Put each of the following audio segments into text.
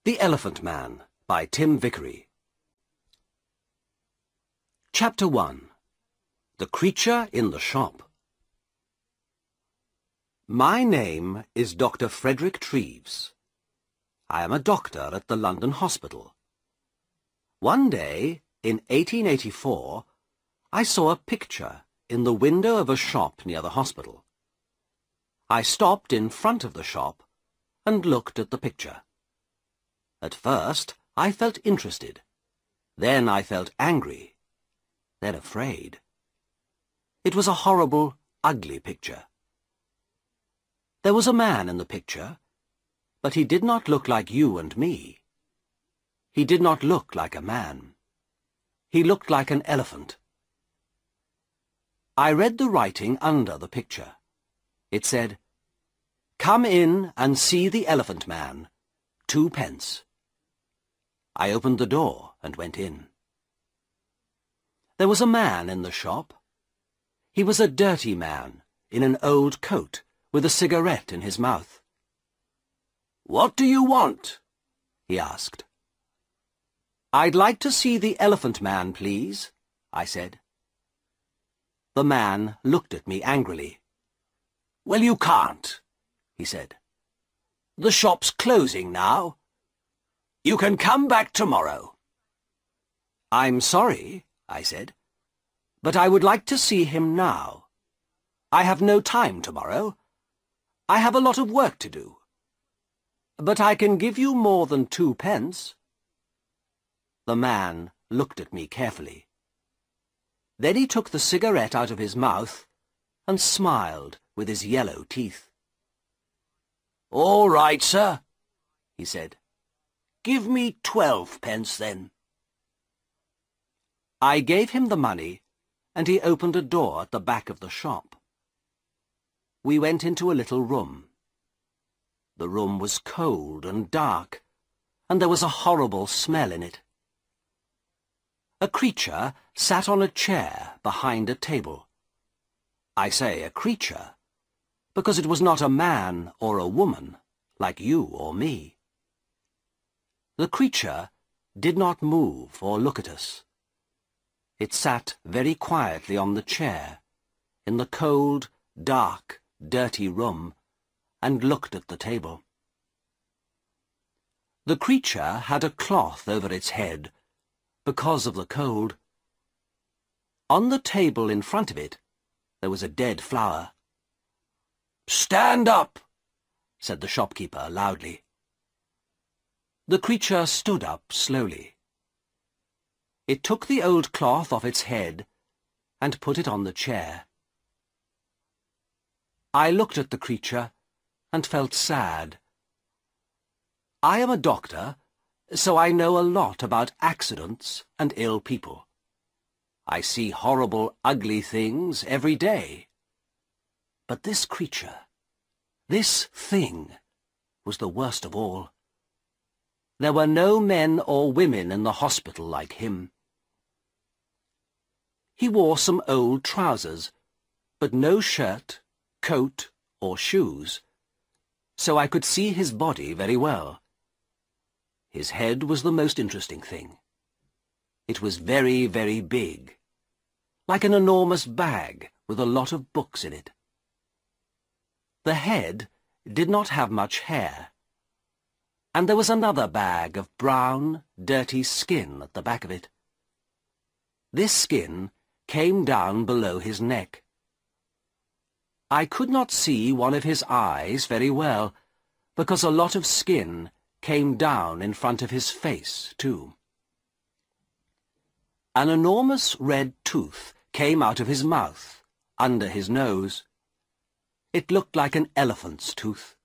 The Elephant Man by Tim Vickery. Chapter 1. The Creature in the Shop. My name is Dr. Frederick Treves. I am a doctor at the London hospital. One day, in 1884, I saw a picture in the window of a shop near the hospital. I stopped in front of the shop and looked at the picture. At first, I felt interested. Then I felt angry. Then afraid. It was a horrible, ugly picture. There was a man in the picture, but he did not look like you and me. He did not look like a man. He looked like an elephant. I read the writing under the picture. It said, "Come in and see the Elephant Man, 2 pence. I opened the door and went in. There was a man in the shop. He was a dirty man in an old coat with a cigarette in his mouth. "What do you want?" he asked. "I'd like to see the Elephant Man, please," I said. The man looked at me angrily. "Well, you can't," he said. "The shop's closing now. You can come back tomorrow." "I'm sorry," I said, "but I would like to see him now. I have no time tomorrow. I have a lot of work to do. But I can give you more than 2 pence. The man looked at me carefully. Then he took the cigarette out of his mouth and smiled with his yellow teeth. "All right, sir," he said. "Give me 12 pence, then." I gave him the money, and he opened a door at the back of the shop. We went into a little room. The room was cold and dark, and there was a horrible smell in it. A creature sat on a chair behind a table. I say a creature, because it was not a man or a woman, like you or me. The creature did not move or look at us. It sat very quietly on the chair, in the cold, dark, dirty room, and looked at the table. The creature had a cloth over its head, because of the cold. On the table in front of it, there was a dead flower. "Stand up," said the shopkeeper loudly. The creature stood up slowly. It took the old cloth off its head and put it on the chair. I looked at the creature and felt sad. I am a doctor, so I know a lot about accidents and ill people. I see horrible, ugly things every day. But this creature, this thing, was the worst of all. There were no men or women in the hospital like him. He wore some old trousers, but no shirt, coat, or shoes, so I could see his body very well. His head was the most interesting thing. It was very, very big, like an enormous bag with a lot of books in it. The head did not have much hair, and there was another bag of brown, dirty skin at the back of it. This skin came down below his neck. I could not see one of his eyes very well, because a lot of skin came down in front of his face, too. An enormous red tooth came out of his mouth, under his nose. It looked like an elephant's tooth.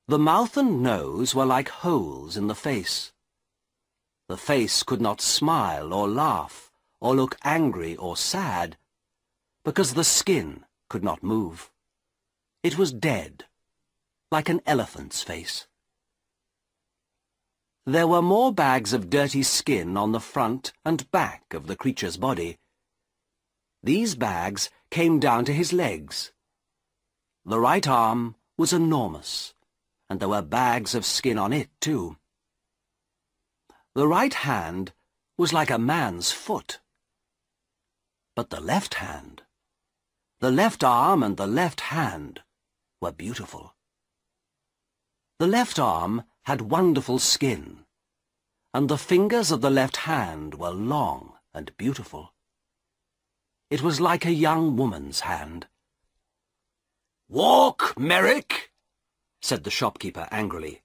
The mouth and nose were like holes in the face. The face could not smile or laugh or look angry or sad, because the skin could not move. It was dead, like an elephant's face. There were more bags of dirty skin on the front and back of the creature's body. These bags came down to his legs. The right arm was enormous, and there were bags of skin on it, too. The right hand was like a man's foot. But the left hand, the left arm and the left hand were beautiful. The left arm had wonderful skin, and the fingers of the left hand were long and beautiful. It was like a young woman's hand. "Walk, Merrick," said the shopkeeper angrily.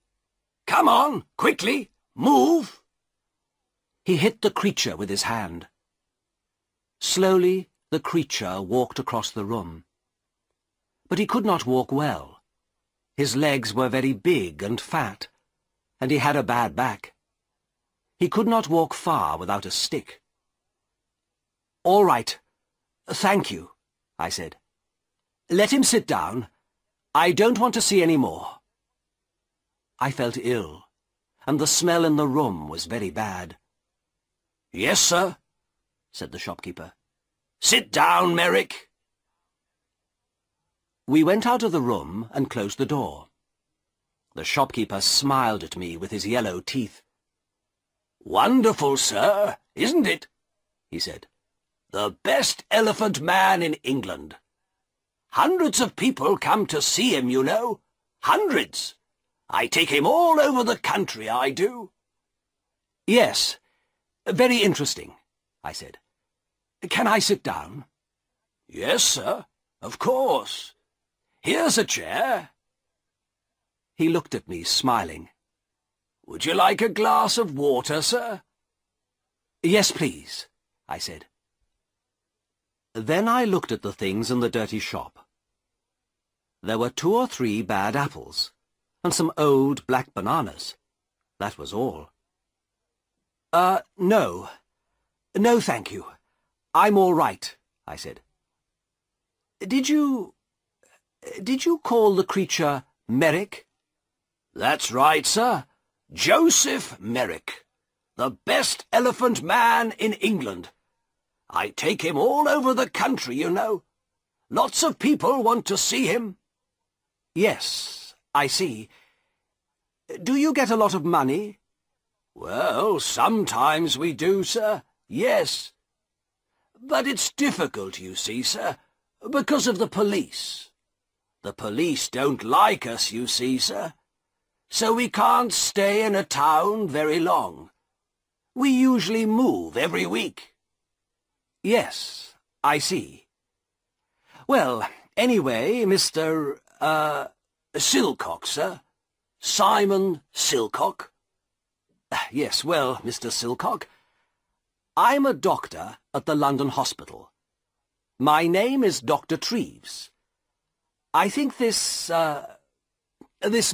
"Come on, quickly, move." He hit the creature with his hand. Slowly the creature walked across the room. But he could not walk well. His legs were very big and fat, and he had a bad back. He could not walk far without a stick. "All right, thank you," I said. "Let him sit down. I don't want to see any more." I felt ill, and the smell in the room was very bad. "Yes, sir," said the shopkeeper. "Sit down, Merrick." We went out of the room and closed the door. The shopkeeper smiled at me with his yellow teeth. "Wonderful, sir, isn't it?" he said. "The best elephant man in England. Hundreds of people come to see him, you know. Hundreds. I take him all over the country, I do." "Yes, very interesting," I said. "Can I sit down?" "Yes, sir, of course. Here's a chair." He looked at me, smiling. "Would you like a glass of water, sir?" "Yes, please," I said. Then I looked at the things in the dirty shop. There were 2 or 3 bad apples, and some old black bananas. That was all. No. No, thank you. I'm all right," I said. Did you call the creature Merrick?" "That's right, sir. Joseph Merrick. The best elephant man in England. I take him all over the country, you know. Lots of people want to see him." "Yes, I see. Do you get a lot of money?" "Well, sometimes we do, sir. Yes. But it's difficult, you see, sir, because of the police. The police don't like us, you see, sir. So we can't stay in a town very long. We usually move every week." "Yes, I see. Well, anyway, Mr. Silcock, sir. Simon Silcock." Yes, well, Mr. Silcock, I'm a doctor at the London hospital. My name is Dr. Treves. I think this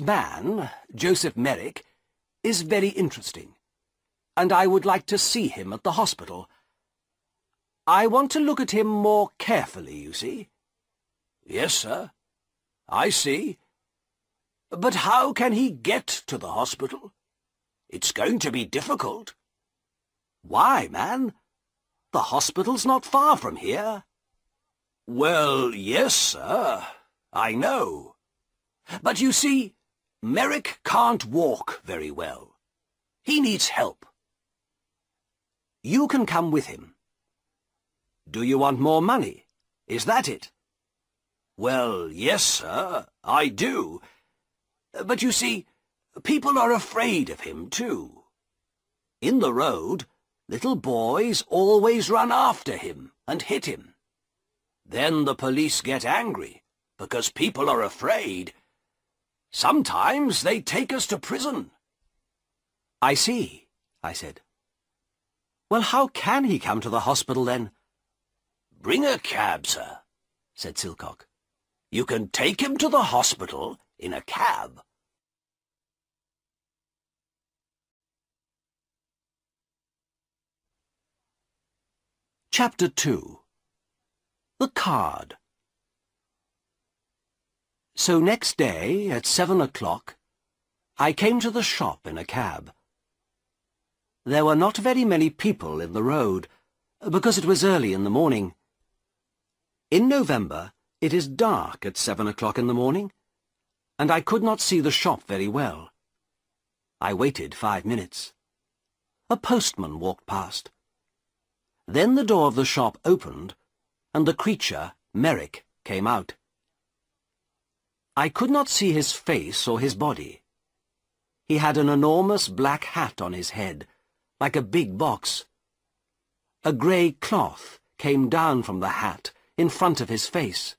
man, Joseph Merrick, is very interesting, and I would like to see him at the hospital. I want to look at him more carefully, you see." "Yes, sir. I see. But how can he get to the hospital? It's going to be difficult." "Why, man? The hospital's not far from here." "Well, yes, sir. I know. But you see, Merrick can't walk very well. He needs help." "You can come with him. Do you want more money? Is that it?" "Well, yes, sir, I do. But you see, people are afraid of him, too. In the road, little boys always run after him and hit him. Then the police get angry, because people are afraid. Sometimes they take us to prison." "I see," I said. "Well, how can he come to the hospital, then?" "Bring a cab, sir," said Silcock. "You can take him to the hospital in a cab." Chapter 2. The Card. So next day, at 7 o'clock, I came to the shop in a cab. There were not very many people in the road, because it was early in the morning. In November, it is dark at 7 o'clock in the morning. and I could not see the shop very well. I waited 5 minutes. A postman walked past. Then the door of the shop opened, and the creature, Merrick, came out. I could not see his face or his body. He had an enormous black hat on his head, like a big box. A grey cloth came down from the hat in front of his face.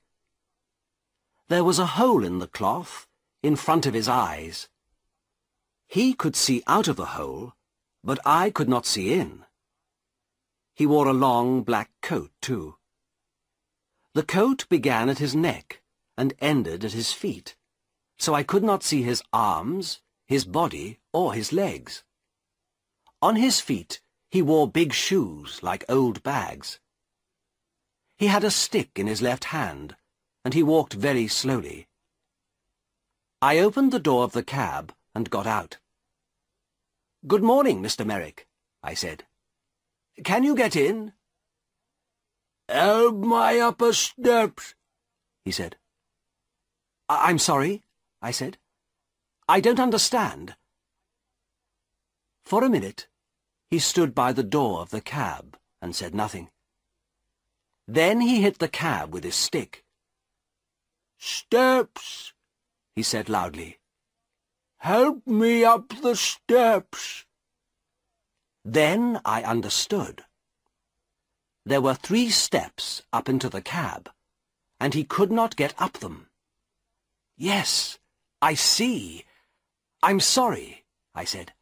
There was a hole in the cloth in front of his eyes. He could see out of the hole, but I could not see in. He wore a long black coat, too. The coat began at his neck and ended at his feet, so I could not see his arms, his body, or his legs. On his feet he wore big shoes like old bags. He had a stick in his left hand, and he walked very slowly. I opened the door of the cab and got out. "Good morning, Mr. Merrick," I said. "Can you get in?" "Help my upper steps," he said. I'm sorry," I said. "I don't understand." For a minute, he stood by the door of the cab and said nothing. Then he hit the cab with his stick. "Steps," he said loudly. "Help me up the steps." Then I understood. There were 3 steps up into the cab, and he could not get up them. "Yes, I see. I'm sorry," I said.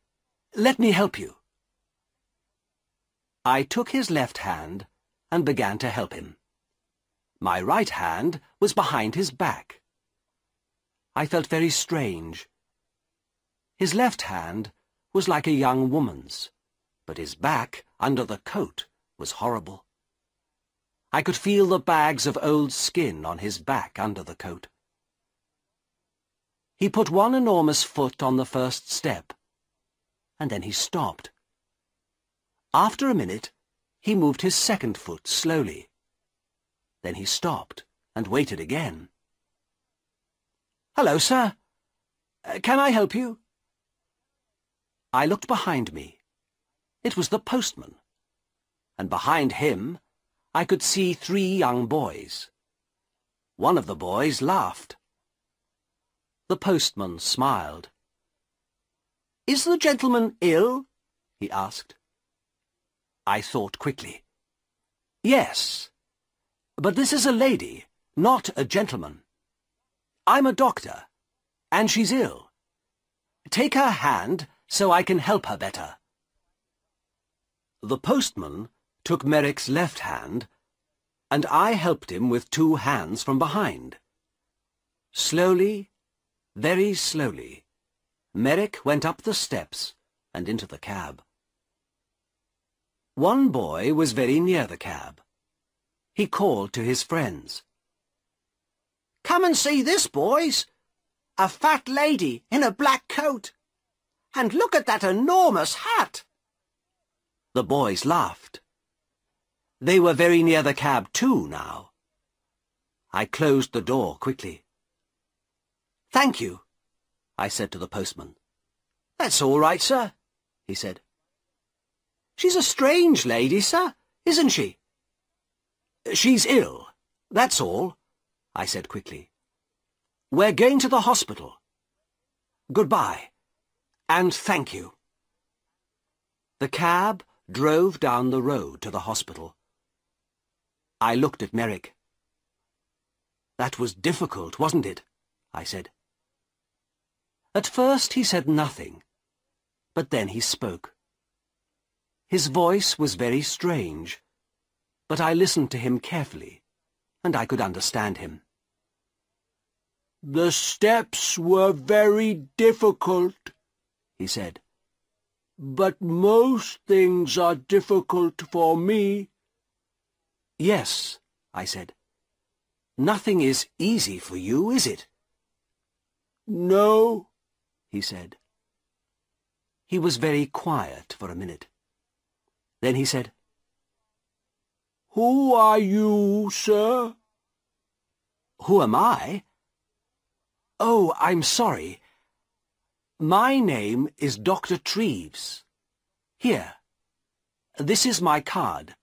"Let me help you." I took his left hand and began to help him. My right hand was behind his back. I felt very strange. His left hand was like a young woman's, but his back, under the coat, was horrible. I could feel the bags of old skin on his back under the coat. He put one enormous foot on the first step, and then he stopped. After a minute, he moved his second foot slowly. Then he stopped and waited again. "Hello, sir. Can I help you?" I looked behind me. It was the postman, and behind him I could see 3 young boys. One of the boys laughed. The postman smiled. "Is the gentleman ill?" he asked. I thought quickly. "Yes, but this is a lady, not a gentleman. I'm a doctor, and she's ill. Take her hand so I can help her better." The postman took Merrick's left hand, and I helped him with 2 hands from behind. Slowly, very slowly, Merrick went up the steps and into the cab. One boy was very near the cab. He called to his friends. "Come and see this, boys! A fat lady in a black coat! And look at that enormous hat!" The boys laughed. They were very near the cab too now. I closed the door quickly. "Thank you," I said to the postman. "That's all right, sir," he said. "She's a strange lady, sir, isn't she?" "She's ill, that's all," I said quickly. "We're going to the hospital. Goodbye, and thank you." The cab drove down the road to the hospital. I looked at Merrick. "That was difficult, wasn't it?" I said. At first he said nothing, but then he spoke. His voice was very strange, but I listened to him carefully, and I could understand him. "The steps were very difficult," he said. "But most things are difficult for me." "Yes," I said. "Nothing is easy for you, is it?" "No," he said. He was very quiet for a minute. Then he said, "Who are you, sir?" "Who am I? Oh, I'm sorry. My name is Dr. Treves. Here. This is my card.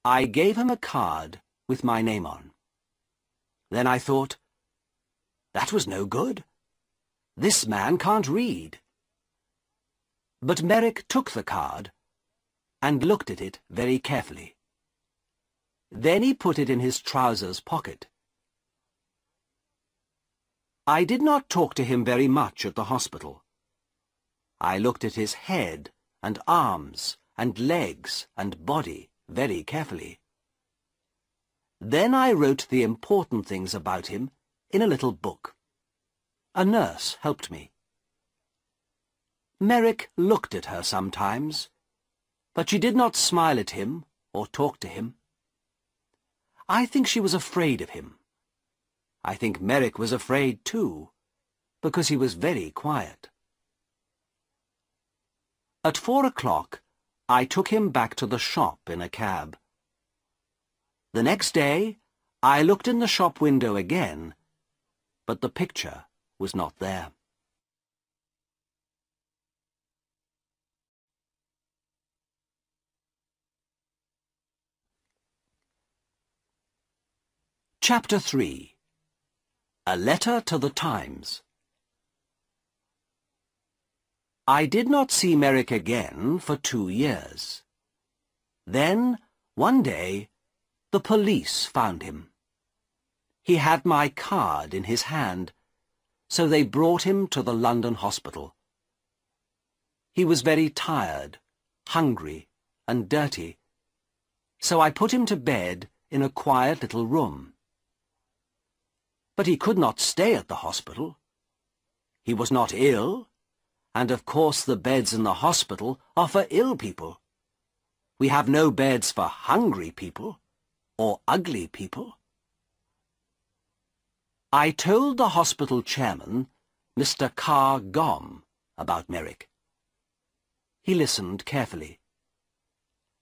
I gave him a card with my name on. Then I thought, that was no good. This man can't read. But Merrick took the card and looked at it very carefully. Then he put it in his trousers pocket. I did not talk to him very much at the hospital. I looked at his head and arms and legs and body very carefully. Then I wrote the important things about him in a little book. A nurse helped me. Merrick looked at her sometimes, but she did not smile at him or talk to him. I think she was afraid of him. I think Merrick was afraid too, because he was very quiet. At 4 o'clock, I took him back to the shop in a cab. The next day, I looked in the shop window again, but the picture was not there. Chapter 3. A Letter to the Times. I did not see Merrick again for 2 years. Then, one day, the police found him. He had my card in his hand, so they brought him to the London hospital. He was very tired, hungry, and dirty, so I put him to bed in a quiet little room. But he could not stay at the hospital. He was not ill, and of course the beds in the hospital are for ill people. We have no beds for hungry people or ugly people. I told the hospital chairman, Mr. Carr Gom, about Merrick. He listened carefully.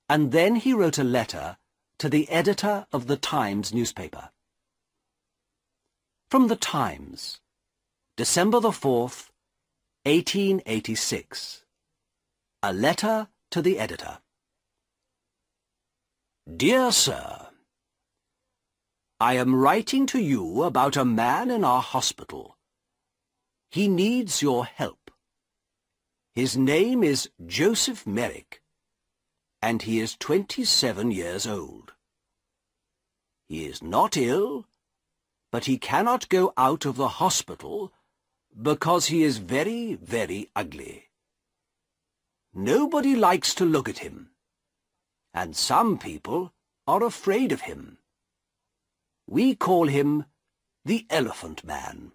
And then he wrote a letter to the editor of the Times newspaper. From the Times, December the 4th, 1886. A letter to the editor. Dear Sir, I am writing to you about a man in our hospital. He needs your help. His name is Joseph Merrick, and he is 27 years old. He is not ill, but he cannot go out of the hospital because he is very, very ugly. Nobody likes to look at him, and some people are afraid of him. We call him the Elephant Man.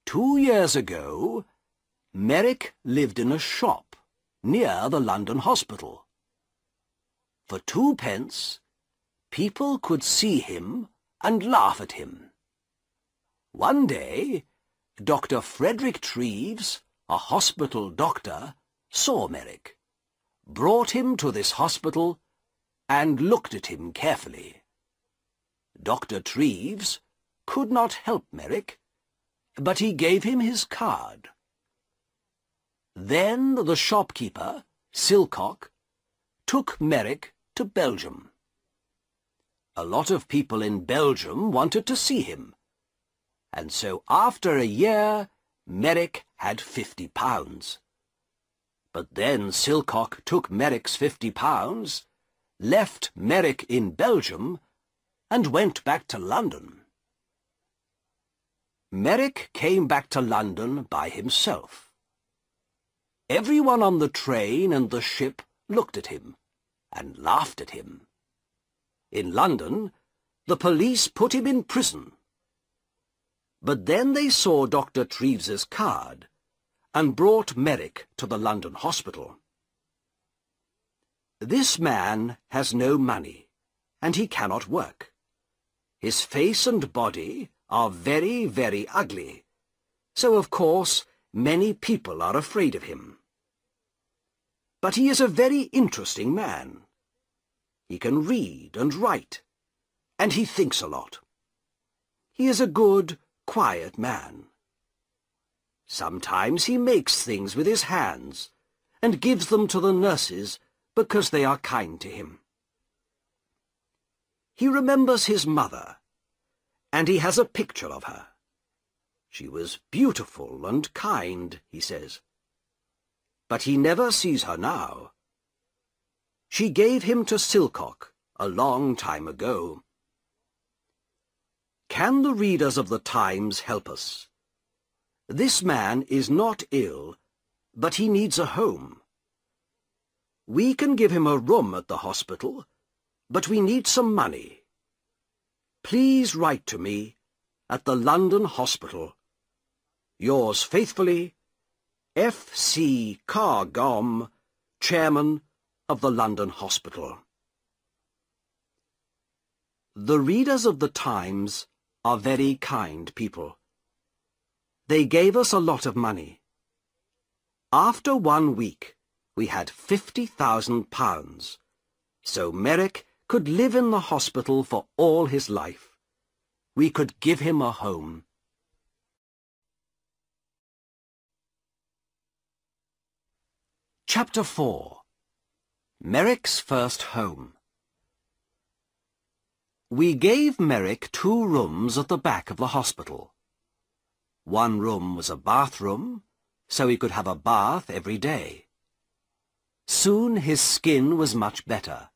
2 years ago, Merrick lived in a shop near the London hospital. For 2 pence, people could see him and laugh at him. One day, Dr. Frederick Treves, a hospital doctor, saw Merrick, brought him to this hospital, and looked at him carefully. Dr. Treves could not help Merrick, but he gave him his card. Then the shopkeeper, Silcock, took Merrick to Belgium. A lot of people in Belgium wanted to see him, and so after a year, Merrick had £50. But then Silcock took Merrick's £50, left Merrick in Belgium, and went back to London. Merrick came back to London by himself. Everyone on the train and the ship looked at him and laughed at him. In London, the police put him in prison. But then they saw Dr. Treves's card and brought Merrick to the London hospital. This man has no money, and he cannot work. His face and body are very, very ugly, so of course many people are afraid of him. But he is a very interesting man. He can read and write, and he thinks a lot. He is a good, quiet man. Sometimes he makes things with his hands and gives them to the nurses because they are kind to him. He remembers his mother, and he has a picture of her. She was beautiful and kind, he says. But he never sees her now. She gave him to Silcock a long time ago. Can the readers of the Times help us? This man is not ill, but he needs a home. We can give him a room at the hospital, but we need some money. Please write to me at the London Hospital. Yours faithfully, F.C. Cargom, Chairman of the London Hospital. The readers of the Times are very kind people. They gave us a lot of money. After 1 week, we had £50,000, so Merrick could live in the hospital for all his life. We could give him a home. Chapter 4. Merrick's First Home. We gave Merrick 2 rooms at the back of the hospital. 1 room was a bathroom, so he could have a bath every day. Soon his skin was much better,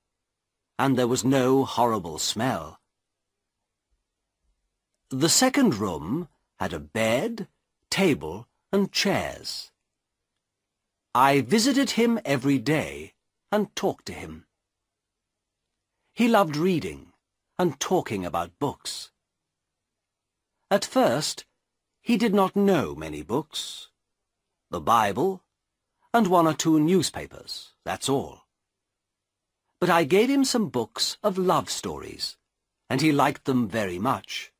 and there was no horrible smell. The second room had a bed, table, and chairs. I visited him every day and talked to him. He loved reading and talking about books. At first, he did not know many books. The Bible, and 1 or 2 newspapers, that's all. But I gave him some books of love stories, and he liked them very much.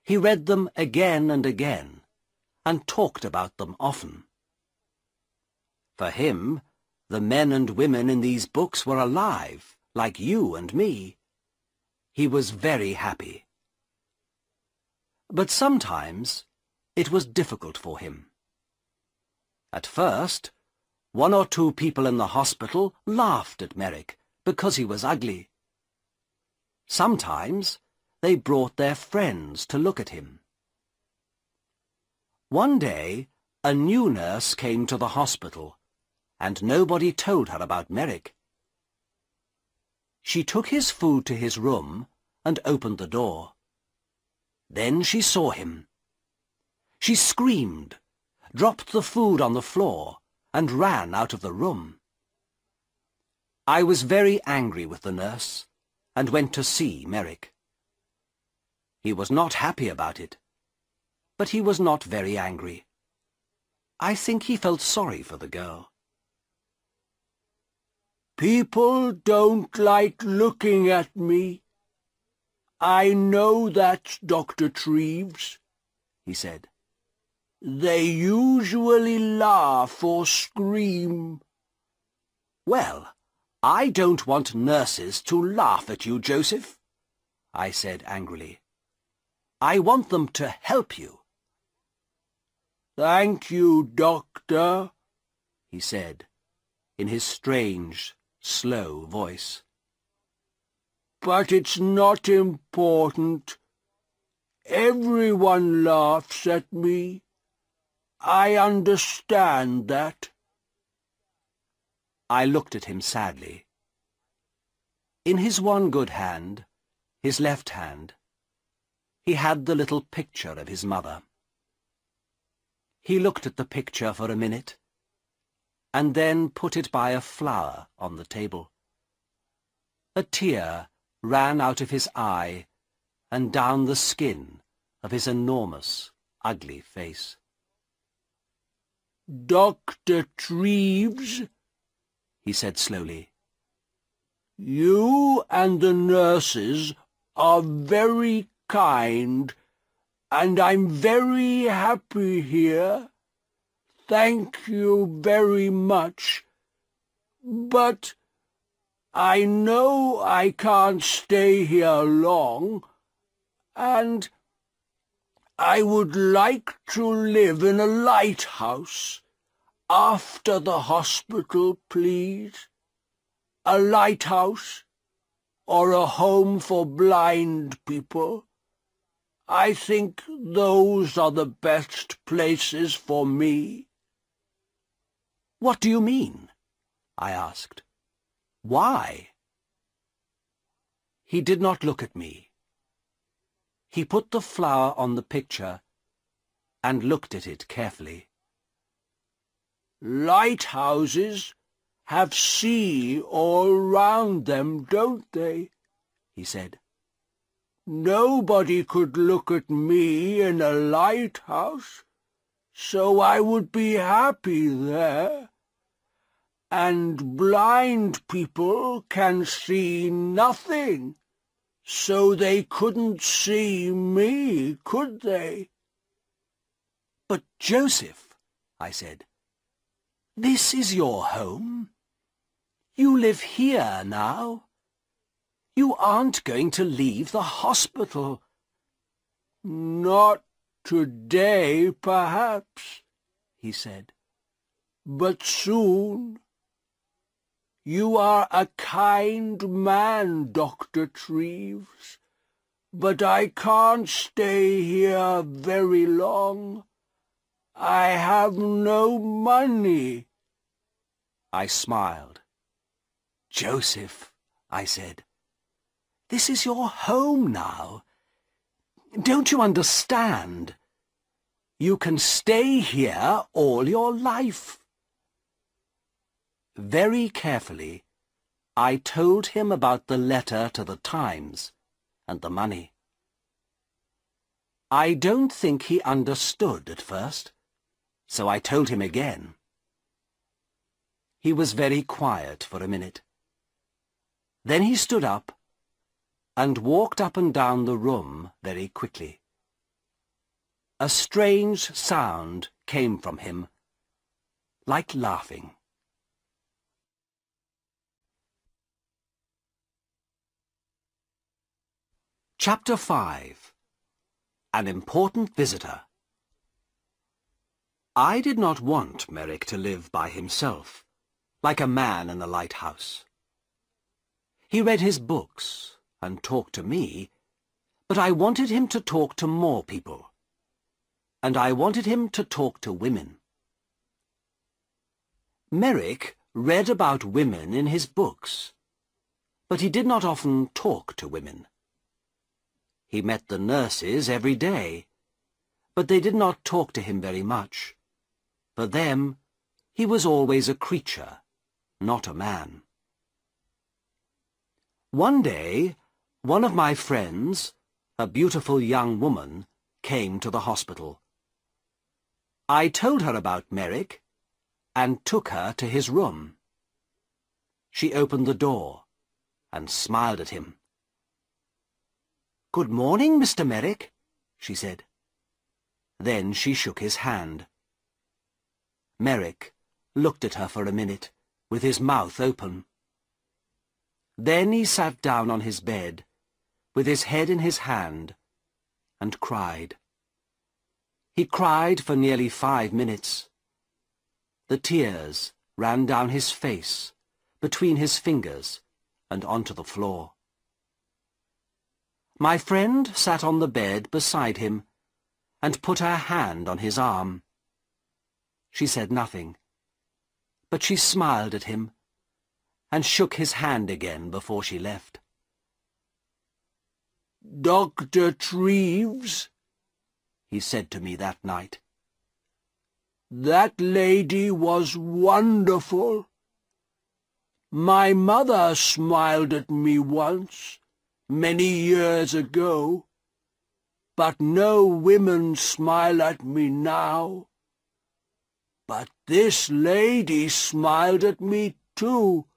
He read them again and again, and talked about them often. For him, the men and women in these books were alive, like you and me. He was very happy. But sometimes it was difficult for him. At first, 1 or 2 people in the hospital laughed at Merrick because he was ugly. Sometimes they brought their friends to look at him. One day, a new nurse came to the hospital, and nobody told her about Merrick. She took his food to his room and opened the door. Then she saw him. She screamed, dropped the food on the floor, and ran out of the room. I was very angry with the nurse, and went to see Merrick. He was not happy about it, but he was not very angry. I think he felt sorry for the girl. "People don't like looking at me. I know that, Dr. Treves," he said. "They usually laugh or scream." "Well, I don't want nurses to laugh at you, Joseph," I said angrily. "I want them to help you." "Thank you, Doctor," he said, in his strange, slow voice. "But it's not important. Everyone laughs at me. I understand that." I looked at him sadly. In his one good hand, his left hand, he had the little picture of his mother. He looked at the picture for a minute, and then put it by a flower on the table. A tear ran out of his eye and down the skin of his enormous, ugly face. "Dr. Treves," he said slowly, "you and the nurses are very kind, and I'm very happy here. Thank you very much. But I know I can't stay here long. And I would like to live in a lighthouse after the hospital, please. A lighthouse or a home for blind people. I think those are the best places for me." "What do you mean?" I asked. "Why?" He did not look at me. He put the flower on the picture and looked at it carefully. "Lighthouses have sea all round them, don't they?" he said. "Nobody could look at me in a lighthouse, so I would be happy there. And blind people can see nothing, so they couldn't see me, could they?" "But, Joseph," I said, "this is your home. You live here now. You aren't going to leave the hospital." "Not today, perhaps," he said, "but soon. You are a kind man, Dr. Treves, but I can't stay here very long. I have no money." I smiled. "Joseph," I said, "this is your home now. Don't you understand? You can stay here all your life." Very carefully, I told him about the letter to the Times and the money. I don't think he understood at first, so I told him again. He was very quiet for a minute. Then he stood up and walked up and down the room very quickly. A strange sound came from him, like laughing. Chapter 5. An Important Visitor. I did not want Merrick to live by himself, like a man in a lighthouse. He read his books and talked to me, but I wanted him to talk to more people, and I wanted him to talk to women. Merrick read about women in his books, but he did not often talk to women. He met the nurses every day, but they did not talk to him very much. For them, he was always a creature, not a man. One day, one of my friends, a beautiful young woman, came to the hospital. I told her about Merrick and took her to his room. She opened the door and smiled at him. "Good morning, Mr. Merrick," she said. Then she shook his hand. Merrick looked at her for a minute, with his mouth open. Then he sat down on his bed, with his head in his hand, and cried. He cried for nearly 5 minutes. The tears ran down his face, between his fingers, and onto the floor. My friend sat on the bed beside him and put her hand on his arm. She said nothing, but she smiled at him and shook his hand again before she left. "Dr. Treves," he said to me that night, "that lady was wonderful. My mother smiled at me once, many years ago, but no women smile at me now. But this lady smiled at me too,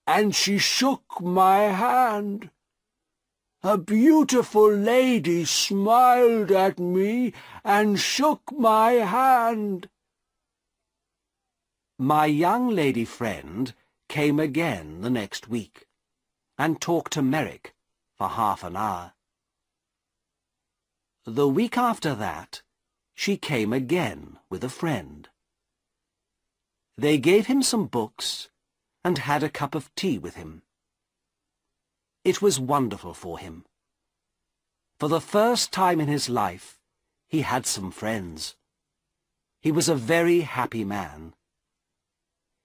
and she shook my hand. A beautiful lady smiled at me and shook my hand." My young lady friend came again the next week and talked to Merrick for half an hour. The week after that, she came again with a friend. They gave him some books and had a cup of tea with him. It was wonderful for him. For the first time in his life, he had some friends. He was a very happy man.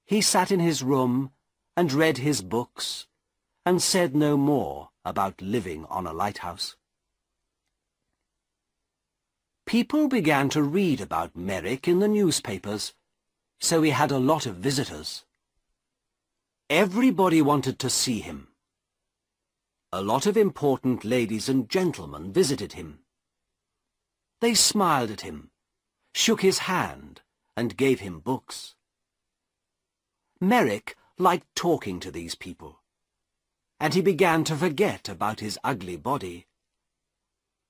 He sat in his room and read his books and said no more about living on a lighthouse. People began to read about Merrick in the newspapers, so he had a lot of visitors. Everybody wanted to see him. A lot of important ladies and gentlemen visited him. They smiled at him, shook his hand, and gave him books. Merrick liked talking to these people, and he began to forget about his ugly body.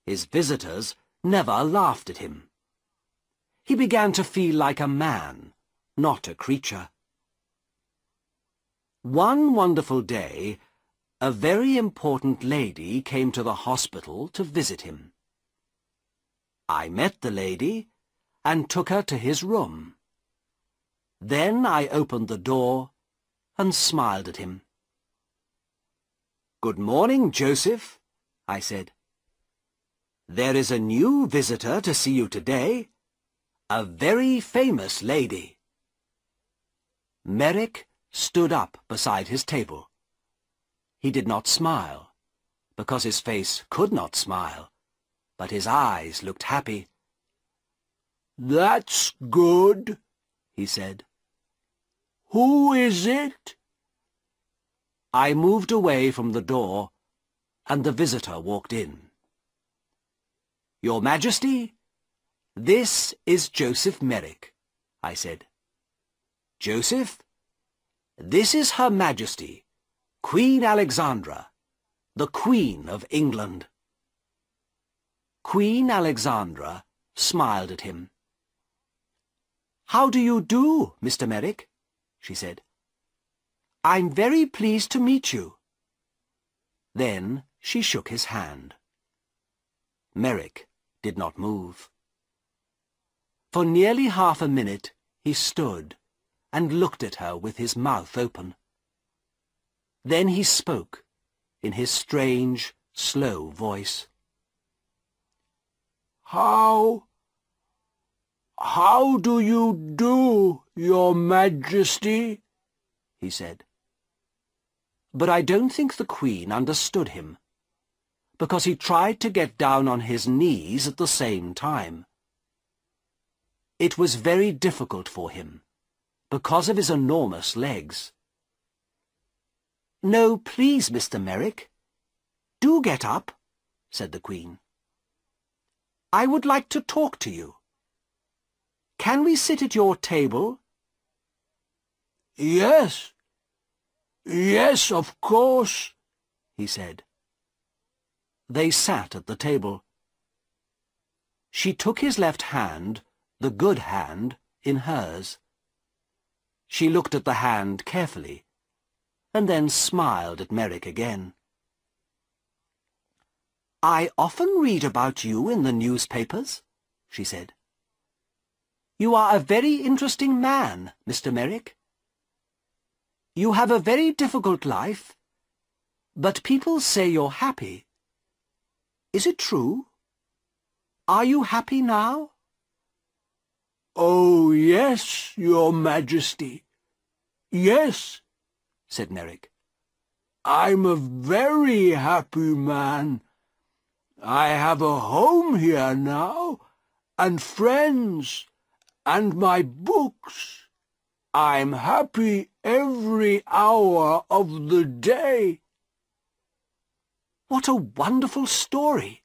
His visitors never laughed at him. He began to feel like a man, not a creature. One wonderful day, a very important lady came to the hospital to visit him. I met the lady and took her to his room. Then I opened the door and smiled at him. "Good morning, Joseph," I said. "There is a new visitor to see you today, a very famous lady." Merrick stood up beside his table. He did not smile, because his face could not smile, but his eyes looked happy. "That's good," he said. "Who is it?" I moved away from the door, and the visitor walked in. "Your Majesty, this is Joseph Merrick," I said. "Joseph, this is Her Majesty, Queen Alexandra, the Queen of England." Queen Alexandra smiled at him. "How do you do, Mr. Merrick?" she said. "I'm very pleased to meet you." Then she shook his hand. Merrick did not move. For nearly half a minute he stood and looked at her with his mouth open. Then he spoke in his strange, slow voice. How do you do, Your Majesty?" he said. But I don't think the Queen understood him, because he tried to get down on his knees at the same time. It was very difficult for him, because of his enormous legs. "No, please, Mr. Merrick. Do get up," said the Queen. "I would like to talk to you. Can we sit at your table?" "Yes, yes, of course," he said. They sat at the table. She took his left hand, the good hand, in hers. She looked at the hand carefully, and then smiled at Merrick again. "I often read about you in the newspapers," she said. "You are a very interesting man, Mr. Merrick. You have a very difficult life, but people say you're happy. Is it true? Are you happy now?" "Oh, yes, Your Majesty. Yes," said Merrick. "I'm a very happy man. I have a home here now, and friends, and my books. I'm happy every hour of the day." "What a wonderful story,"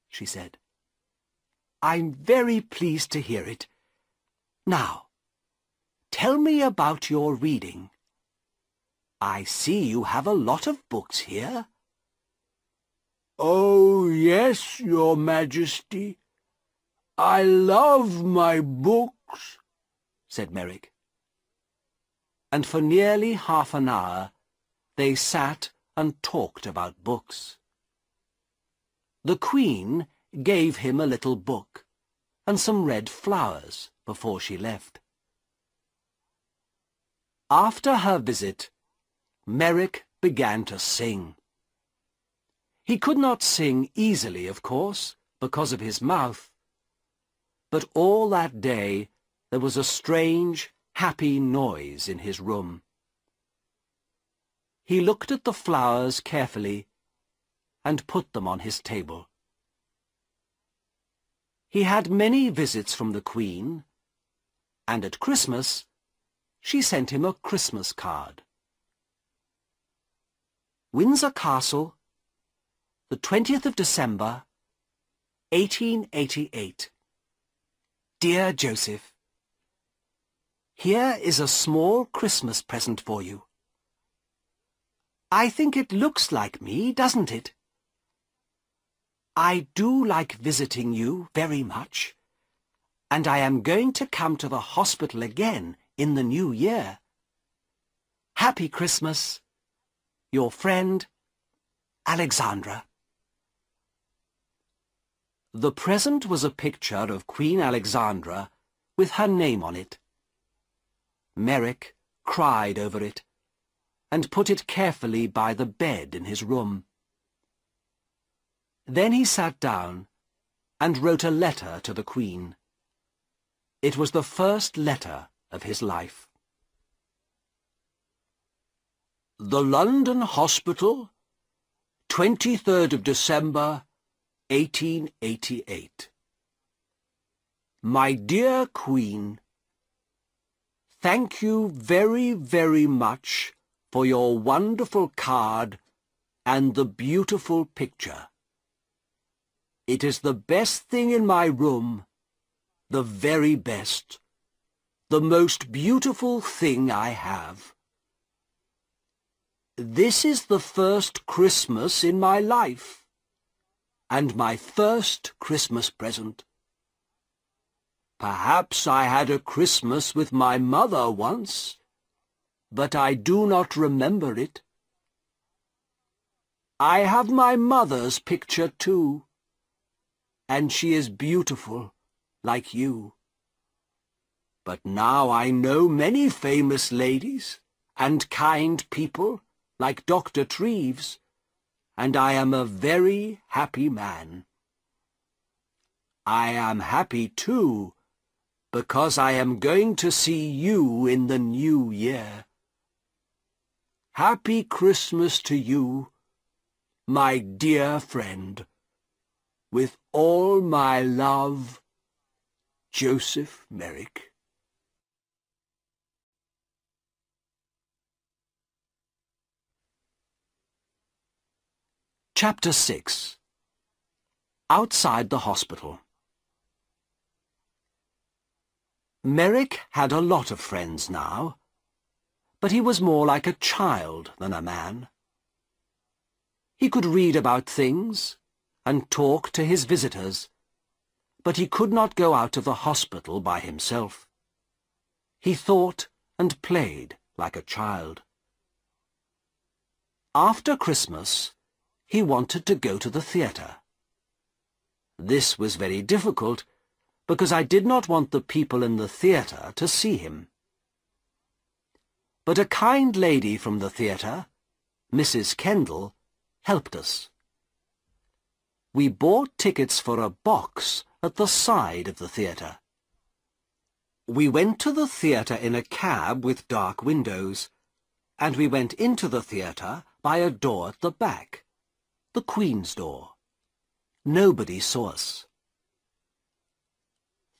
she said. "I'm very pleased to hear it. Now, tell me about your reading. I see you have a lot of books here." "Oh, yes, Your Majesty. I love my books," said Merrick. And for nearly half an hour they sat and talked about books. The Queen gave him a little book and some red flowers before she left. After her visit, Merrick began to sing. He could not sing easily, of course, because of his mouth, but all that day there was a strange, happy noise in his room. He looked at the flowers carefully and put them on his table. He had many visits from the Queen, and at Christmas she sent him a Christmas card. Windsor Castle, the 20th of December, 1888. Dear Joseph, here is a small Christmas present for you. I think it looks like me, doesn't it? I do like visiting you very much, and I am going to come to the hospital again in the new year. Happy Christmas, your friend, Alexandra. The present was a picture of Queen Alexandra with her name on it. Merrick cried over it and put it carefully by the bed in his room. Then he sat down and wrote a letter to the Queen. It was the first letter of his life. The London Hospital, 23rd of December, 1888. My dear Queen, thank you very, very much for your wonderful card and the beautiful picture. It is the best thing in my room, the very best, the most beautiful thing I have. This is the first Christmas in my life, and my first Christmas present. Perhaps I had a Christmas with my mother once, but I do not remember it. I have my mother's picture too, and she is beautiful, like you. But now I know many famous ladies and kind people, like Dr. Treves, and I am a very happy man. I am happy too, because I am going to see you in the new year. Happy Christmas to you, my dear friend. With all my love, Joseph Merrick. Chapter 6. Outside the hospital. Merrick had a lot of friends now, but he was more like a child than a man. He could read about things and talk to his visitors, but he could not go out of the hospital by himself. He thought and played like a child. After Christmas, he wanted to go to the theatre. This was very difficult, because I did not want the people in the theatre to see him. But a kind lady from the theatre, Mrs. Kendall, helped us. We bought tickets for a box at the side of the theatre. We went to the theatre in a cab with dark windows, and we went into the theatre by a door at the back, the Queen's door. Nobody saw us.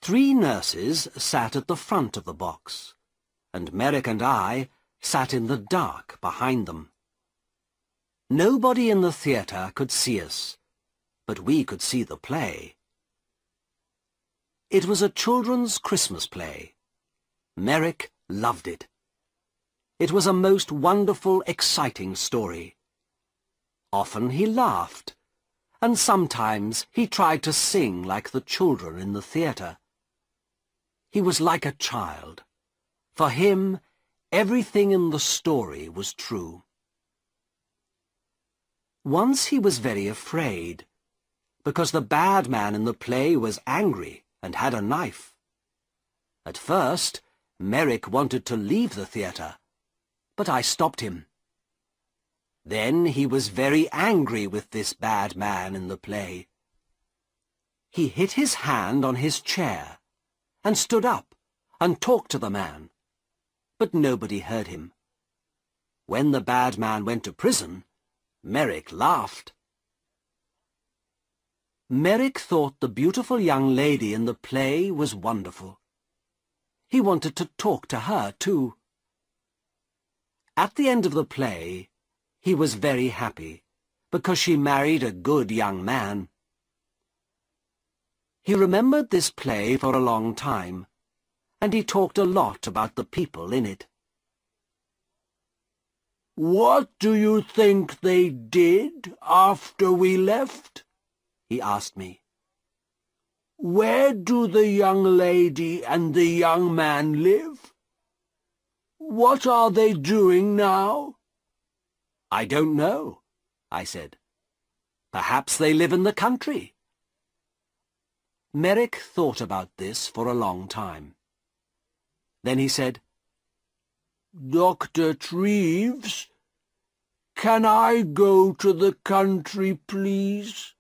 3 nurses sat at the front of the box, and Merrick and I sat in the dark behind them. Nobody in the theatre could see us, but we could see the play. It was a children's Christmas play. Merrick loved it. It was a most wonderful, exciting story. Often he laughed, and sometimes he tried to sing like the children in the theatre. He was like a child. For him, everything in the story was true. Once he was very afraid, because the bad man in the play was angry and had a knife. At first, Merrick wanted to leave the theatre, but I stopped him. Then he was very angry with this bad man in the play. He hit his hand on his chair and stood up and talked to the man, but nobody heard him. When the bad man went to prison, Merrick laughed. Merrick thought the beautiful young lady in the play was wonderful. He wanted to talk to her, too. At the end of the play, he was very happy, because she married a good young man. He remembered this play for a long time, and he talked a lot about the people in it. "What do you think they did after we left?" he asked me. "Where do the young lady and the young man live? What are they doing now?" "I don't know," I said. "Perhaps they live in the country." Merrick thought about this for a long time. Then he said, "Dr. Treves, can I go to the country, please?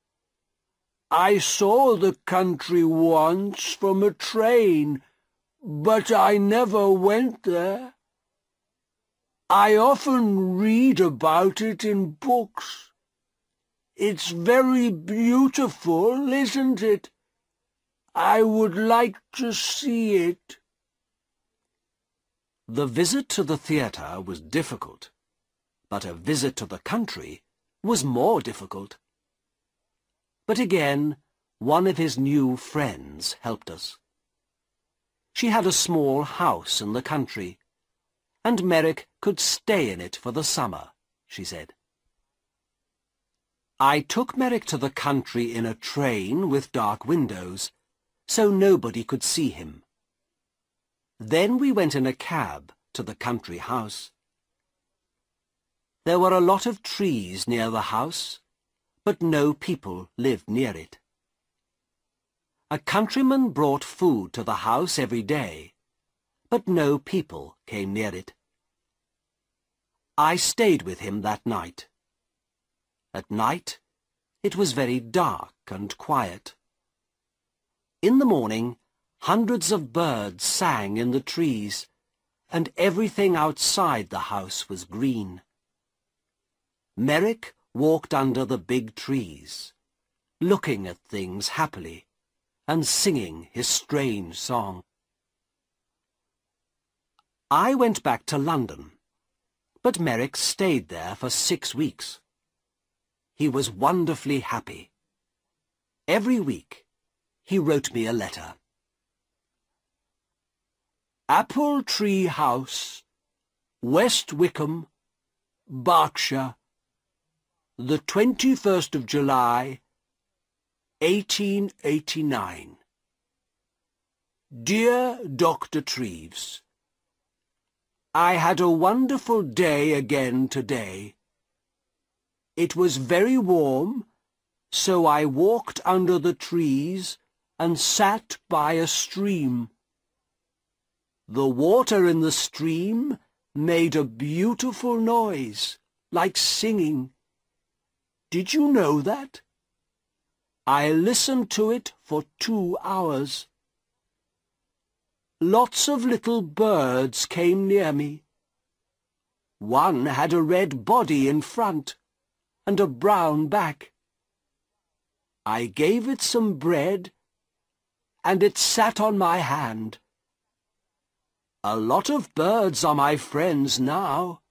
I saw the country once from a train, but I never went there. I often read about it in books. It's very beautiful, isn't it? I would like to see it." The visit to the theatre was difficult, but a visit to the country was more difficult. But again, one of his new friends helped us. She had a small house in the country, and Merrick could stay in it for the summer, she said. I took Merrick to the country in a train with dark windows, so nobody could see him. Then we went in a cab to the country house. There were a lot of trees near the house, but no people lived near it. A countryman brought food to the house every day, but no people came near it. I stayed with him that night. At night, it was very dark and quiet. In the morning, hundreds of birds sang in the trees, and everything outside the house was green. Merrick walked under the big trees, looking at things happily and singing his strange song. I went back to London, but Merrick stayed there for 6 weeks. He was wonderfully happy. Every week, he wrote me a letter. Apple Tree House, West Wickham, Berkshire, the 21st of July, 1889. Dear Dr. Treves, I had a wonderful day again today. It was very warm, so I walked under the trees and sat by a stream. The water in the stream made a beautiful noise, like singing. Did you know that? I listened to it for 2 hours. Lots of little birds came near me. One had a red body in front and a brown back. I gave it some bread, and it sat on my hand. A lot of birds are my friends now.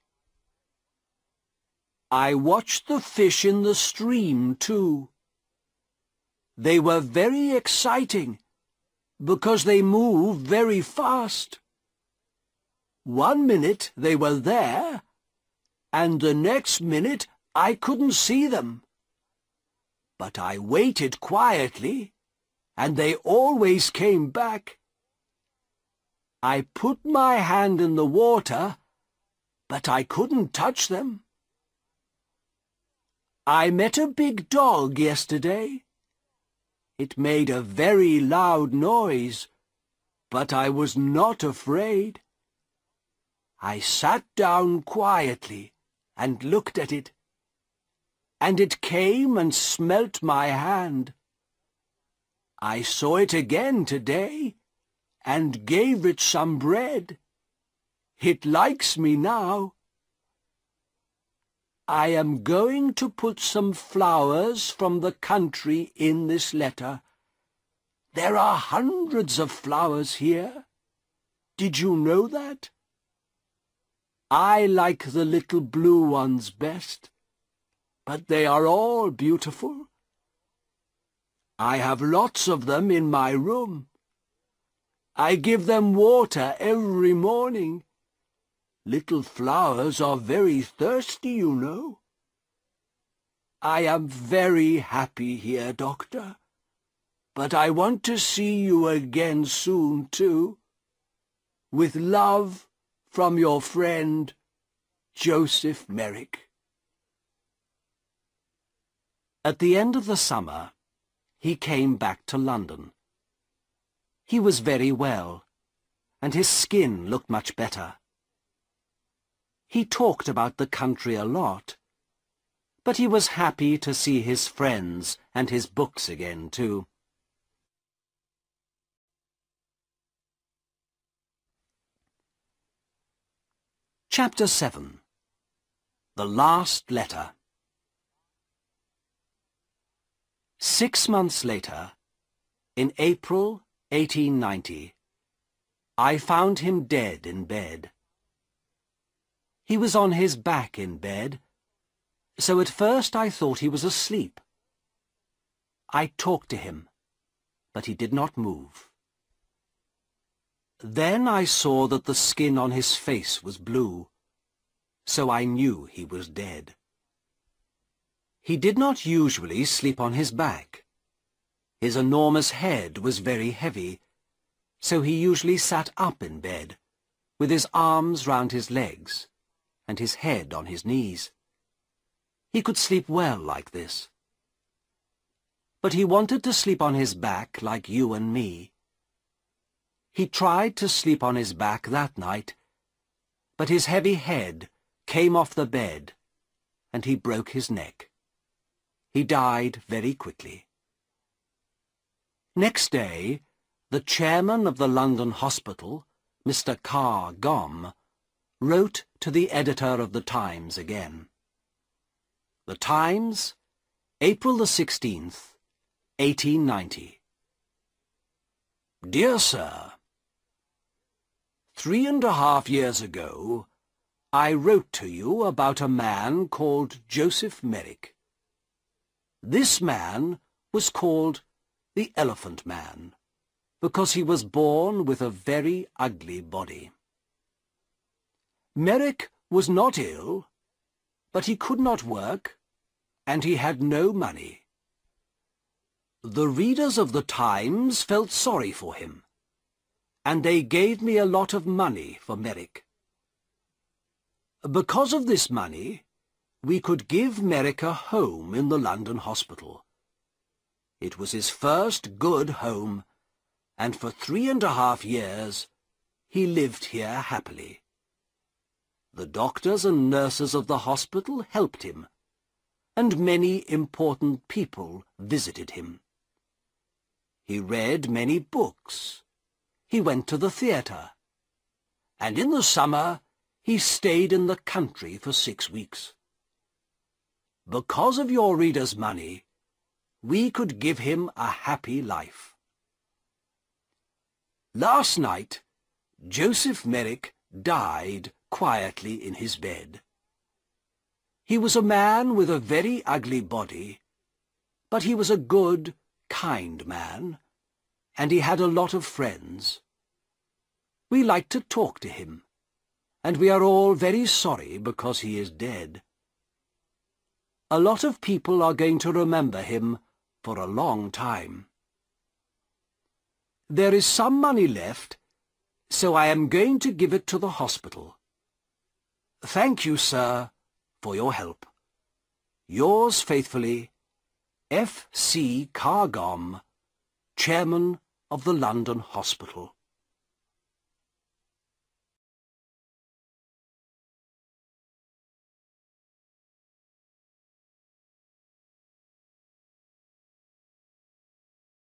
I watched the fish in the stream, too. They were very exciting, because they move very fast. 1 minute they were there, and the next minute I couldn't see them. But I waited quietly, and they always came back. I put my hand in the water, but I couldn't touch them. I met a big dog yesterday. It made a very loud noise, but I was not afraid. I sat down quietly and looked at it, and it came and smelt my hand. I saw it again today, and gave it some bread. It likes me now. I am going to put some flowers from the country in this letter. There are hundreds of flowers here. Did you know that? I like the little blue ones best, but they are all beautiful. I have lots of them in my room. I give them water every morning. Little flowers are very thirsty, you know. I am very happy here, Doctor, but I want to see you again soon, too. With love from your friend, Joseph Merrick. At the end of the summer, he came back to London. He was very well, and his skin looked much better. He talked about the country a lot, but he was happy to see his friends and his books again, too. Chapter 7. The Last Letter. 6 months later, in April 1890, I found him dead in bed. He was on his back in bed, so at first I thought he was asleep. I talked to him, but he did not move. Then I saw that the skin on his face was blue, so I knew he was dead. He did not usually sleep on his back. His enormous head was very heavy, so he usually sat up in bed, with his arms round his legs, and his head on his knees. He could sleep well like this. But he wanted to sleep on his back like you and me. He tried to sleep on his back that night, but his heavy head came off the bed, and he broke his neck. He died very quickly. Next day, the chairman of the London hospital, Mr. Carr Gomm, wrote to the editor of the Times again. The Times, April the 16th, 1890. Dear Sir, 3½ years ago, I wrote to you about a man called Joseph Merrick. This man was called the Elephant Man, because he was born with a very ugly body. Merrick was not ill, but he could not work, and he had no money. The readers of the Times felt sorry for him, and they gave me a lot of money for Merrick. Because of this money, we could give Merrick a home in the London hospital. It was his first good home, and for 3½ years he lived here happily. The doctors and nurses of the hospital helped him, and many important people visited him. He read many books. He went to the theatre, and in the summer he stayed in the country for 6 weeks. Because of your readers' money, we could give him a happy life. Last night, Joseph Merrick died quietly in his bed. He was a man with a very ugly body, but he was a good, kind man, and he had a lot of friends. We like to talk to him, and we are all very sorry because he is dead. A lot of people are going to remember him for a long time. There is some money left, so I am going to give it to the hospital. Thank you, sir, for your help. Yours faithfully, F. C. Carr Gomm, chairman of the London Hospital.